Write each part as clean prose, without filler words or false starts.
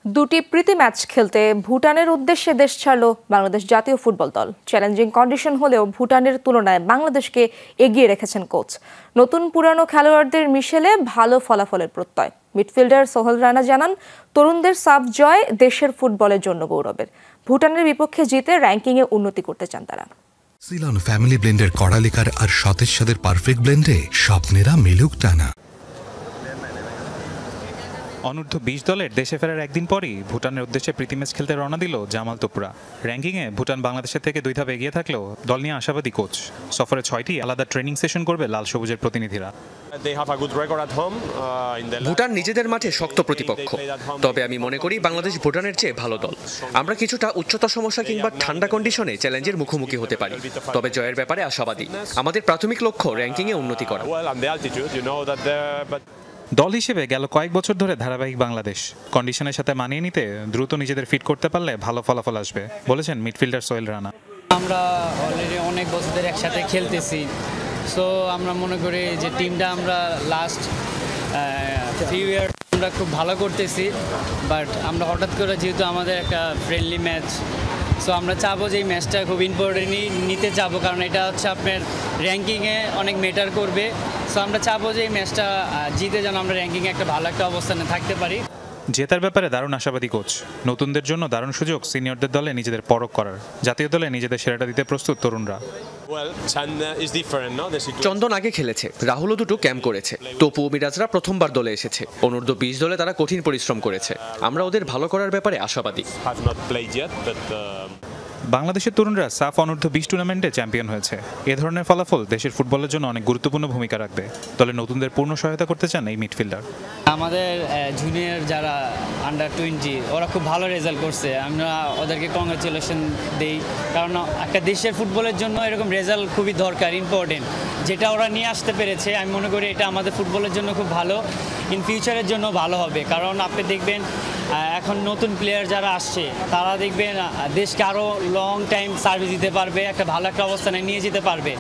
দুটি প্রীতি ম্যাচ খেলতে ভুটানের উদ্দেশ্যে দেশ ছাড়ল বাংলাদেশ জাতীয় ফুটবল দল। চ্যালেঞ্জিং কন্ডিশন হলেও ভুটানের তুলনায় বাংলাদেশকে এগিয়ে রেখেছেন কোচ। নতুন পুরানো খেলোয়াড়দের মিশেলে ভালো ফলাফলের প্রত্যয়। মিডফিল্ডার সোহেল রানা জানান, তরুণদের সাফ জয় দেশের ফুটবলের জন্য গৌরবের। ভুটানের বিপক্ষে জিতে র্যাঙ্কিংয়ে উন্নতি করতে চান তারা। সিলন ফ্যামিলি ব্লেন্ডের কড়ালিকার আর সতেজ স্বাদের পারফেক্ট ব্লেন্ডে স্বপ্নেরা মিলুক টানা। অনূর্ধ্ব ২০ দলের দেশে ফেরার একদিন পরই ভুটানের উদ্দেশ্যে প্রীতি ম্যাচ খেলতে রওনা দিল জামাল তোপরা। র্যাঙ্কিংয়ে ভুটান বাংলাদেশের থেকে ২ ধাপ এগিয়ে থাকলেও দল নিয়ে আশাবাদী কোচ। সফরে ৬টি আলাদা ট্রেনিং সেশন করবে লাল সবুজের প্রতিনিধিরা। ভুটান নিজেদের মাঠে শক্ত প্রতিপক্ষ, তবে আমি মনে করি বাংলাদেশ ভুটানের চেয়ে ভালো দল। আমরা কিছুটা উচ্চতা সমস্যা কিংবা ঠান্ডা কন্ডিশনে চ্যালেঞ্জের মুখোমুখি হতে পারি, তবে জয়ের ব্যাপারে আশাবাদী। আমাদের প্রাথমিক লক্ষ্য র্যাঙ্কিংয়ে উন্নতি করা। দল হিসেবে গেল কয়েক বছর ধরে ধারাবাহিক বাংলাদেশ। কন্ডিশনের সাথে মানিয়ে নিতে দ্রুত নিজেদের ফিট করতে পারলে ভালো ফলাফল আসবে বলেছেন মিডফিল্ডার সোহেল রানা। আমরা অলরেডি অনেক বছর ধরে একসাথে খেলতেছি, সো আমরা মনে করি যে টিমটা আমরা লাস্ট ফিউ ইয়ার আমরা খুব ভালো করতেছি। বাট আমরা হঠাৎ করে যেহেতু আমাদের একটা ফ্রেন্ডলি ম্যাচ, সো আমরা চাবো যে এই ম্যাচটা খুব ইম্পর্টেন্টই নিতে চাবো, কারণ এটা হচ্ছে আপনার র্যাঙ্কিংয়ে অনেক ম্যাটার করবে। সো আমরা চাবো যে এই ম্যাচটা জিতে যেন আমরা র্যাঙ্কিংয়ে একটা ভালো একটা অবস্থানে থাকতে পারি। জেতার ব্যাপারে দারুণ আশাবাদী কোচ। নতুনদের জন্য দারুণ সুযোগ সিনিয়রদের দলে নিজেদের পরখ করার। জাতীয় দলে নিজেদের সেরাটা দিতে প্রস্তুত তরুণরা। চন্দন আগে খেলেছে, রাহুলও দুটো ক্যাম্প করেছে, তপু ও মিরাজরা প্রথমবার দলে এসেছে। অনূর্ধ্ব ২০ দলে তারা কঠিন পরিশ্রম করেছে। আমরা ওদের ভালো করার ব্যাপারে আশাবাদী। বাংলাদেশের তরুণরা সাফ অনূর্ধ্ব ২০ টুর্নামেন্টে চ্যাম্পিয়ন হয়েছে। এ ধরনের ফলাফল দেশের ফুটবলের জন্য অনেক গুরুত্বপূর্ণ ভূমিকা রাখবে। দলে নতুনদের পূর্ণ সহায়তা করতে চান এই মিডফিল্ডার। আমাদের জুনিয়র যারা আন্ডার 20 ওরা খুব ভালো রেজাল্ট করছে, আমরা ওদেরকে কংগ্রেচুলেশন দিই, কারণ একটা দেশের ফুটবলের জন্য এরকম রেজাল্ট খুবই দরকার, ইম্পর্টেন্ট। যেটা ওরা নিয়ে আসতে পেরেছে, আমি মনে করি এটা আমাদের ফুটবলের জন্য খুব ভালো, ইন ফিউচারের জন্য ভালো হবে। কারণ আপনি দেখবেন এখন নতুন প্লেয়ার যারা আসছে তারা দেখবেন দেশকে আরও লং টাইম সার্ভিস দিতে পারবে, একটা ভালো একটা অবস্থানে নিয়ে যেতে পারবে।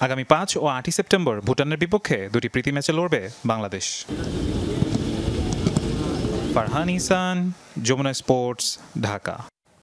আগামী ৫ ও ৮ই সেপ্টেম্বর ভুটানের বিপক্ষে দুটি প্রীতি ম্যাচে লড়বে বাংলাদেশ। ফারহান ইহসান, যমুনা স্পোর্টস, ঢাকা।